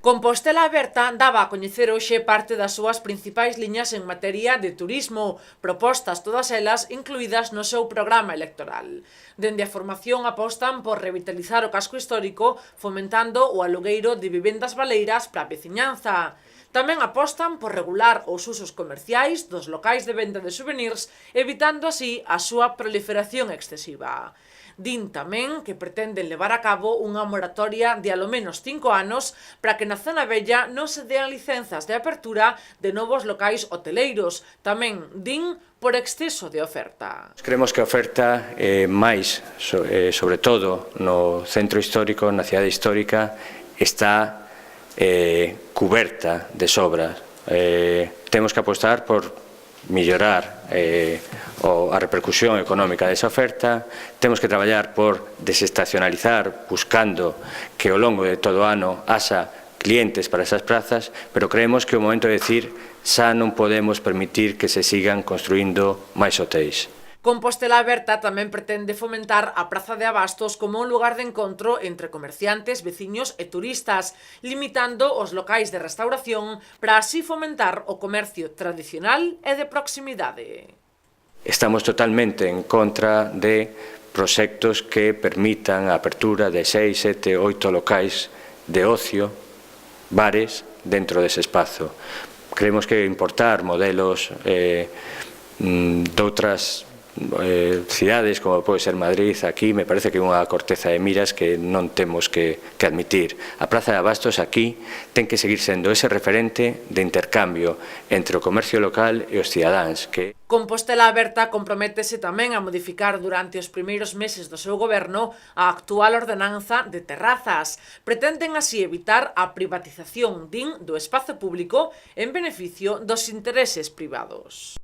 Compostela Aberta daba a coñecer hoxe parte das súas principais liñas en materia de turismo, propostas todas elas incluídas no seu programa electoral. Dende a formación apostan por revitalizar o casco histórico, fomentando o alugueiro de vivendas baleiras para a veciñanza. Tamén apostan por regular os usos comerciais dos locais de venda de souvenirs, evitando así a súa proliferación excesiva. Din tamén que pretenden levar a cabo unha moratoria de alo menos 5 anos para que na zona vella non se dean licenzas de apertura de novos locais hoteleiros. Tamén din por exceso de oferta. Creemos que a oferta máis, sobre todo no centro histórico, na cidade histórica, está cuberta de sobras. Temos que apostar por mellorar a repercusión económica desa oferta, temos que traballar por desestacionalizar, buscando que ao longo de todo o ano haxa clientes para esas prazas, pero creemos que é o momento de decir xa non podemos permitir que se sigan construindo máis hotéis. Compostela Aberta tamén pretende fomentar a Praza de Abastos como un lugar de encontro entre comerciantes, veciños e turistas, limitando os locais de restauración para así fomentar o comercio tradicional e de proximidade. Estamos totalmente en contra de proxectos que permitan a apertura de 6, 7, 8 locais de ocio, bares, dentro dese espazo. Creemos que importar modelos de outras cidades, como pode ser Madrid, aquí me parece que é unha corteza de miras que non temos que admitir. A Praza de Abastos aquí ten que seguir sendo ese referente de intercambio entre o comercio local e os cidadáns. Compostela Aberta comprométese tamén a modificar durante os primeiros meses do seu goberno a actual ordenanza de terrazas. Pretenden así evitar a privatización, din, do espazo público en beneficio dos intereses privados.